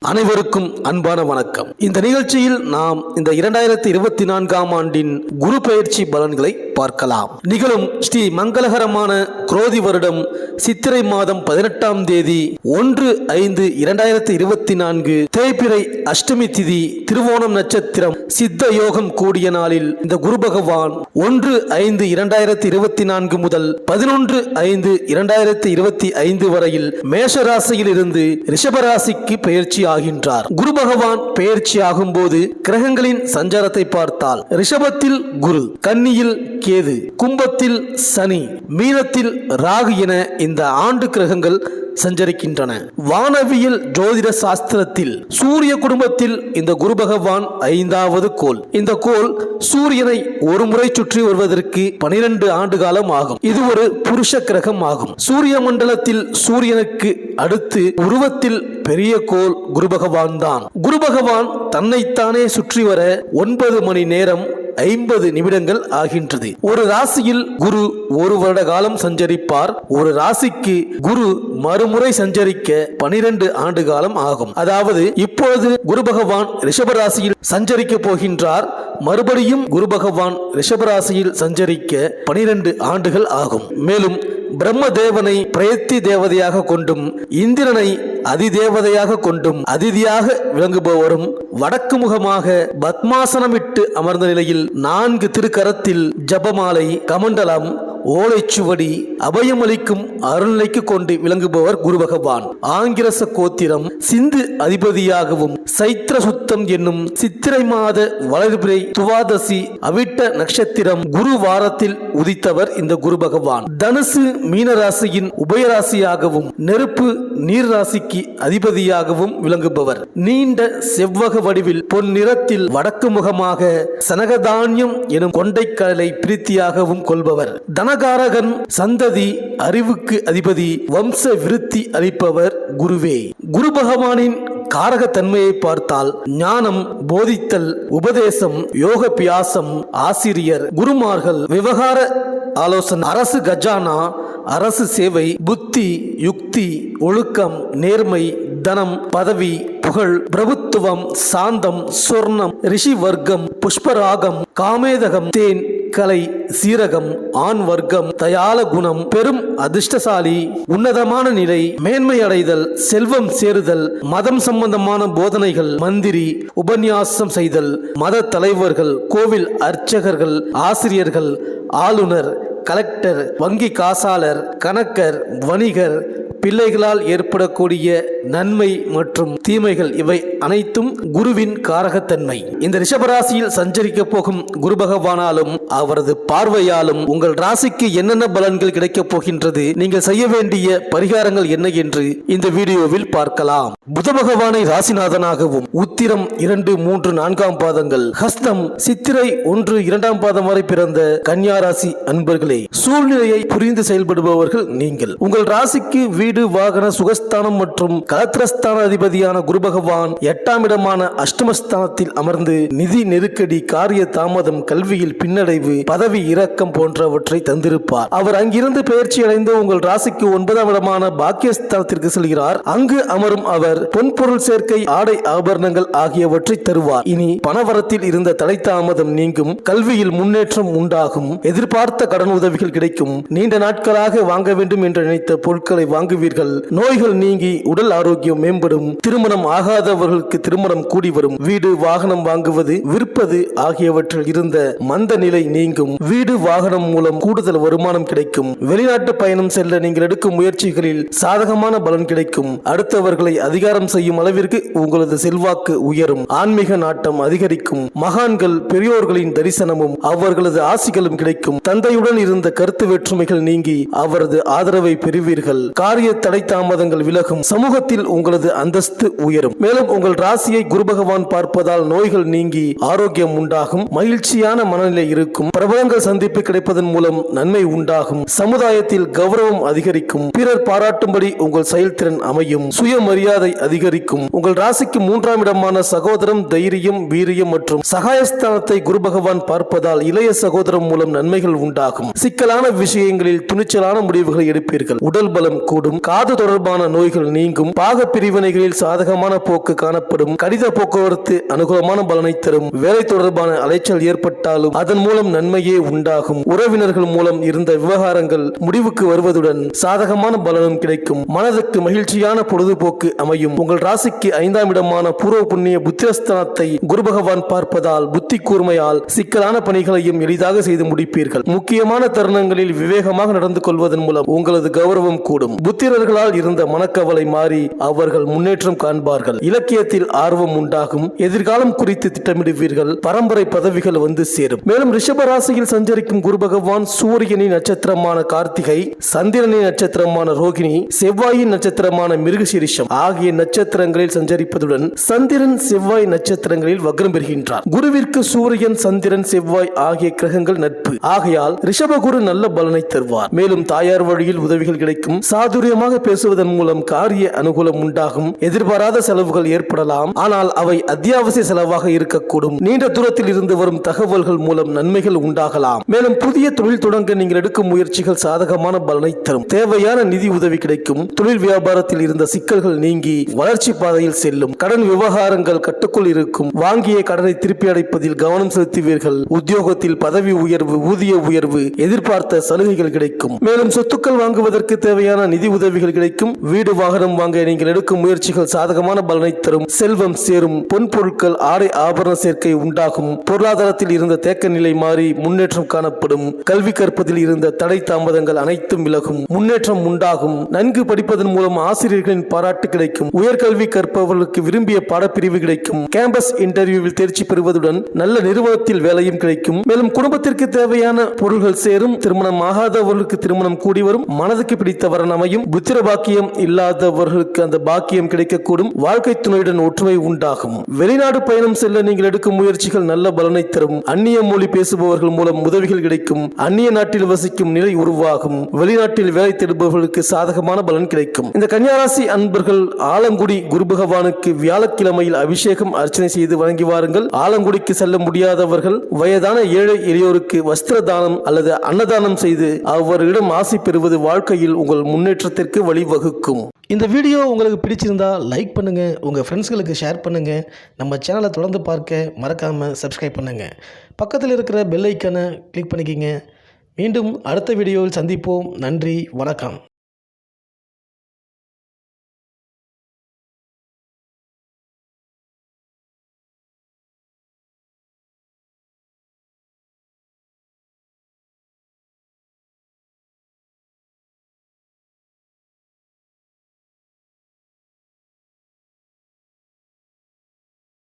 அனைவருக்கும் அன்பான வணக்கம். இந்த நிகழ்ச்சியில் நாம் இந்த 2024ஆம் ஆண்டின் குரு பெயர்ச்சி பலன்களை பார்க்கலாம். நிகழும் ஸ்ரீ மங்களகரமான குரோதி வருடம் சித்திரை மாதம் 18ஆம் தேதி 1/5/2024 தேய்பிறை அஷ்டமி திதி திருவோணம் நட்சத்திரம் சித்த யோகம் கூடிய நாளில் இந்த குரு பகவான் 1/5/2024 முதல் 11/5/2025 வரையில் மேஷ ராசியில் இருந்து ரிஷப ராசிக்கு பெயர்ச்சி ஆகின்றார். குரு பகவான் பெயர்ச்சி ஆகும் போது கிரகங்களின் சஞ்சாரத்தை பார்த்தால் ரிஷபத்தில் குரு, கன்னியில் கேது, கும்பத்தில் சனி, மீனத்தில் ராகு என இந்த ஆண்டு கிரகங்கள் சஞ்சரிக்கின்றன. வானவியல் ஜோதிட சாஸ்திரத்தில் சூரிய குடும்பத்தில் இந்த குரு பகவான் 5வது கோள். இந்த கோள் சூரியனை ஒரு முறை சுற்றி வருவதற்கு 12 ஆண்டு காலம் ஆகும். இது ஒரு புருஷ கிரகம் ஆகும். சூரிய மண்டலத்தில் சூரியனுக்கு அடுத்து உருவத்தில் பெரிய கோள் குரு பகவான் தான். குரு பகவான் தன்னைத்தானே சுற்றி வர 9 மணி நேரம் 50 நிமிடங்கள் ஆகின்றது. ஒரு ராசியில் குரு ஒரு வருட காலம் சஞ்சரிப்பார். ஒரு ராசிக்கு குரு மறுமுறை சஞ்சரிக்க 12 ஆண்டு காலம் ஆகும். அதாவது இப்பொழுது குரு பகவான் ரிஷப ராசியில் சஞ்சரிக்க போகின்றார். மறுபடியும் குரு பகவான் ரிஷப ராசியில் சஞ்சரிக்க 12 ஆண்டுகள் ஆகும். மேலும் பிரம்மதேவனை பிரயத்தி தேவதையாக கொண்டும் இந்திரனை அதிதேவதையாக கொண்டும் அதிதியாக விளங்குபவரும் வடக்கு முகமாக பத்மாசனமிட்டு அமர்ந்த நிலையில் 4 திருக்கரத்தில் ஜபமாலை, கமண்டலம், ஓலைச்சுவடி, அபயமளிக்கும் அருள்நிலைக்கு கொண்டு விளங்குபவர் குரு பகவான். ஆங்கிரச கோத்திரம் சிந்து அதிபதியாகவும் சைத்திர சுத்தம் என்னும் சித்திரை மாத வளர்பிறை துவாதசி அவிட்ட நட்சத்திரம் குரு வாரத்தில் உதித்தவர் இந்த குரு பகவான். தனுசு மீன ராசியின் உபயராசியாகவும் நெருப்பு நீர் ராசிக்கு அதிபதியாகவும் விளங்குபவர். நீண்ட செவ்வக வடிவில் பொன் நிறத்தில் வடக்கு முகமாக சனகதானியம் எனும் கொண்டைக்கடலை பிரீத்தியாகவும் கொள்பவர். தனகாரகன், சந்ததி, அறிவுக்கு அதிபதி, வம்ச விருத்தி அளிப்பவர் குருவே. குரு பகவானின் காரக தன்மையை பார்த்தால் ஞானம், போதித்தல், உபதேசம், யோக பியாசம், ஆசிரியர், குருமார்கள், விவகார ஆலோசனை, அரசு கஜானா, அரசு சேவை, புத்தி, யுக்தி, ஒழுக்கம், நேர்மை, தனம், பதவி, புகழ், பிரபுத்துவம், சாந்தம், சொர்ணம், ரிஷி வர்க்கம், புஷ்பராகம், காமேதகம், தேன், கலை, சீரகம், ஆண் வர்க்கம், தயால குணம், பெரும் அதிர்ஷ்டசாலி, உன்னதமான நிலை, மேன்மை அடைதல், செல்வம் சேருதல், மதம் சம்பந்தமான போதனைகள், மந்திரி, உபன்யாசம் செய்தல், மத தலைவர்கள், கோவில் அர்ச்சகர்கள், ஆசிரியர்கள், ஆளுநர், கலெக்டர், வங்கி காசாளர், கணக்கர், வணிகர், பிள்ளைகளால் ஏற்படக்கூடிய நன்மை மற்றும் தீமைகள் இவை அனைத்தும் குருவின் காரகத்தன்மை. இந்த ரிஷபராசியில் சஞ்சரிக்க போகும் குரு பகவானாலும் அவரது பார்வையாலும் உங்கள் ராசிக்கு என்னென்ன பலன்கள் கிடைக்கப் போகின்றது, நீங்கள் செய்ய வேண்டிய பரிகாரங்கள் என்ன என்று இந்த வீடியோவில் பார்க்கலாம். புத பகவானை ராசிநாதனாகவும் உத்திரம் 2, 3, 4ஆம் பாதங்கள், ஹஸ்தம், சித்திரை 1, 2ஆம் பாதம் வரை பிறந்த கன்னியா ராசி அன்பர்களே, சூழ்நிலையை புரிந்து செயல்படுபவர்கள் நீங்கள். உங்கள் ராசிக்கு வீடு, வாகன, சுகஸ்தானம் மற்றும் கலத்திரஸ்தான அதிபதியான குரு பகவான் 8ஆம் இடமான அஷ்டமஸ்தானத்தில் அமர்ந்து நிதி நெருக்கடி, காரிய தாமதம், கல்வியில் பின்னடைவு, பதவி இறக்கம் போன்றவற்றை தந்திருப்பார். அவர் அங்கிருந்து பெயர்ச்சி அடைந்து உங்கள் ராசிக்கு 9ஆம் இடமான பாக்கியஸ்தானத்திற்கு செல்கிறார். அங்கு அமரும் அவர் பொன்பொருள் சேர்க்கை, ஆடை ஆபரணங்கள் ஆகியவற்றை தருவார். இனி பணவரத்தில் இருந்த தடை தாமதம் நீங்கும், கல்வியில் முன்னேற்றம் உண்டாகும், எதிர்பார்த்த கடன் உதவிகள் கிடைக்கும், நீண்ட நாட்களாக வாங்க வேண்டும் என்று நினைத்த பொருட்களை வாங்குவீர்கள், நோய்கள் நீங்கி உடல் ஆரோக்கியம் மேம்படும், திருமணம் ஆகாதவர்களுக்கு திருமணம் கூடி வரும், வீடு வாகனம் வாங்குவது, விற்பது ஆகியவற்றில் இருந்த மந்த நிலை நீங்கும், வீடு வாகனம் மூலம் கூடுதல் வருமானம் கிடைக்கும், வெளிநாட்டு பயணம் செல்ல நீங்கள் எடுக்கும் முயற்சிகளில் சாதகமான பலன் கிடைக்கும், அடுத்தவர்களை அதிகாரம் செய்யும் அளவிற்கு உங்களது செல்வாக்கு உயரும், ஆன்மீக நாட்டம் அதிகரிக்கும், மகான்கள் பெரியோர்களின் தரிசனமும் அவர்களது ஆசிகளும் கிடைக்கும், தந்தையுடன் இருந்த கருத்து வேற்றுமைகள் நீங்கி அவரது ஆதரவை பெறுவீர்கள், காரிய தடை தாமதங்கள் விலகும், சமூகத்தில் உங்களது அந்தஸ்து உயரும். மேலும் உங்கள் ராசியை குரு பகவான் பார்ப்பதால் நோய்கள் நீங்கி ஆரோக்கியம் உண்டாகும், மகிழ்ச்சியான மனநிலை இருக்கும், பிரபலங்கள் சந்திப்பு கிடைப்பதன் மூலம் நன்மை உண்டாகும், சமுதாயத்தில் கௌரவம் அதிகரிக்கும், பிறர் பாராட்டும்படி உங்கள் செயல்திறன் அமையும், சுயமரியாதை அதிகரிக்கும். உங்கள் ராசிக்கு 3ஆம் இடமான சகோதரம், தைரியம், வீரியம் மற்றும் சகாயஸ்தானத்தை குரு பகவான் பார்ப்பதால் இளைய சகோதரம் மூலம் நன்மைகள் உண்டாகும். சிக்கலான விஷயங்களில் துணிச்சலான முடிவுகளை எடுப்பீர்கள். உடல் பலம் கூடும். காது தொடர்பான நோய்கள் நீங்கும். பாக பிரிவினைகளில் சாதகமான போக்கு காணப்படும். கடித போக்குவரத்து அனுகூலமான பலனை தரும். வேலை தொடர்பான அலைச்சல் ஏற்பட்டாலும் அதன் மூலம் நன்மையே உண்டாகும். உறவினர்கள் மூலம் இருந்த விவகாரங்கள் முடிவுக்கு வருவதுடன் சாதகமான பலனும் கிடைக்கும். மனதுக்கு மகிழ்ச்சியான பொழுதுபோக்கு அமையும். உங்கள் ராசிக்கு 5ஆம் இடமான பூர்வ புண்ணிய புத்திரஸ்தானத்தை குரு பகவான் பார்ப்பதால் புத்தி கூர்மையால் சிக்கலான பணிகளையும் எளிதாக செய்து முடிப்பீர்கள். முக்கியமான தருணங்களில் விவேகமாக நடந்து கொள்வதன் மூலம் உங்களது கௌரவம் கூடும். புத்திரர்களால் இருந்த மனக்கவலை மாறி அவர்கள் முன்னேற்றம் காண்பார்கள். இலக்கியத்தில் ஆர்வம் உண்டாகும். எதிர்காலம் குறித்து திட்டமிடுவீர்கள். பரம்பரை பதவிகள் வந்து சேரும். மேலும் ரிஷப ராசியில் சஞ்சரிக்கும் குரு பகவான் சூரியனின் நட்சத்திரமான கார்த்திகை, சந்திரனின் நட்சத்திரமான ரோகிணி, செவ்வாயின் நட்சத்திரமான மிருகசீரிஷம் ஆகிய நட்சத்திரங்களில் சஞ்சரிப்பதுடன் சந்திரன் செவ்வாய் நட்சத்திரங்களில் வக்ரம் பெறுகின்றார். குருவிற்கு சூரியன், சந்திரன், செவ்வாய் ஆகிய கிரகங்கள் நட்பு. ஆகையால் ரிஷபகுரு நல்ல பலனை தருவார். மேலும் தாயார் வழியில் உதவிகள் கிடைக்கும். சாதுரியமாக பேசுவதன் மூலம் காரிய அனுகூலம் உண்டாகும். எதிர்பாராத செலவுகள் ஏற்படலாம். ஆனால் அவை அத்தியாவசிய செலவாக இருக்கக்கூடும். நீண்ட தூரத்தில் இருந்து வரும் தகவல்கள் மூலம் நன்மைகள் உண்டாகலாம். மேலும் புதிய தொழில் தொடங்க நீங்கள் எடுக்கும் முயற்சிகள் சாதகமான பலனை தரும். தேவையான நிதி உதவி கிடைக்கும். தொழில் வியாபாரத்தில் இருந்த சிக்கல்கள் நீங்கி வளர்ச்சி பாதையில் செல்லும். கடன் விவகாரங்கள் கட்டுக்குள் இருக்கும். வாங்கிய கடனை திருப்பி அடைப்பதில் கவனம் செலுத்துவீர்கள். உத்தியோகத்தில் பதவி உயர்வு, ஊதிய உயர்வு, எதிர்பார்த்த சலுகைகள் கிடைக்கும். மேலும் சொத்துக்கள் வாங்குவதற்கு தேவையான நிதி உதவிகள் கிடைக்கும். வீடு வாகனம் வாங்க நீங்கள் எடுக்கும் முயற்சிகள் சாதகமான பலனை தரும். செல்வம் சேரும். பொன் பொருட்கள், ஆடை ஆபரண சேர்க்கை உண்டாகும். பொருளாதாரத்தில் இருந்த தேக்க நிலை மாறி முன்னேற்றம் காணப்படும். கல்வி கற்பதில் இருந்த தடை தாமதங்கள் அனைத்தும் விலகும். முன்னேற்றம் உண்டாகும். நன்கு படிப்பதன் மூலம் ஆசிரியர்களின் பாராட்டு கிடைக்கும். உயர்கல்வி கற்பவர்களுக்கு விரும்பிய பாடப்பிரிவு கிடைக்கும். கேம்பஸ் இன்டர்வியூவில் தேர்ச்சி பெறுவதுடன் நல்ல நிறுவனத்தில் வேலையும் கிடைக்கும். மேலும் குடும்பத்திற்கு தேவையான பொருள்கள் சேரும். திருமணம் ஆகாதவர்களுக்கு திருமணம் கூடி வரும். மனதுக்கு பிடித்த வரன் அமையும். புத்திர பாக்கியம் இல்லாதவர்களுக்கு அந்த பாக்கியம் கிடைக்கக்கூடும். வாழ்க்கை துணையுடன் ஒற்றுமை உண்டாகும். வெளிநாடு பயணம் செல்ல நீங்கள் எடுக்கும் முயற்சிகள் நல்ல பலனை தரும். அந்நிய மொழி பேசுபவர்கள் மூலம் உதவிகள் கிடைக்கும். அந்நிய நாட்டில் வசிக்கும் நிலை உருவாகும். வெளிநாட்டில் வேலை தேடுபவர்களுக்கு சாதகமான பலன் கிடைக்கும். இந்த கன்னியாராசி அன்பர்கள் ஆலங்குடி குரு பகவானுக்கு வியாழக்கிழமையில் அபிஷேகம் அர்ச்சனை செய்து வணங்கி வாருங்கள். ஆலங்குடிக்கு செல்ல முடியாதவர்கள் வயதான ஏழை எளியோருக்கு வஸ்திர தானம் அல்லது அன்னதானம் செய்து அவரிடம் ஆசை பெறுவது வாழ்க்கையில் உங்கள் முன்னேற்றத்திற்கு வழிவகுக்கும். இந்த வீடியோ உங்களுக்கு பிடிச்சிருந்தா லைக் பண்ணுங்க, உங்க ஃப்ரெண்ட்ஸ்களுக்கு ஷேர் பண்ணுங்க. நம்ம சேனலை தொடர்ந்து பார்க்க மறக்காம சப்ஸ்கிரைப் பண்ணுங்க. பக்கத்தில் இருக்கிற பெல் ஐக்கானை கிளிக் பண்ணிக்கங்க. மீண்டும் அடுத்த வீடியோவில் சந்திப்போம். நன்றி, வணக்கம்.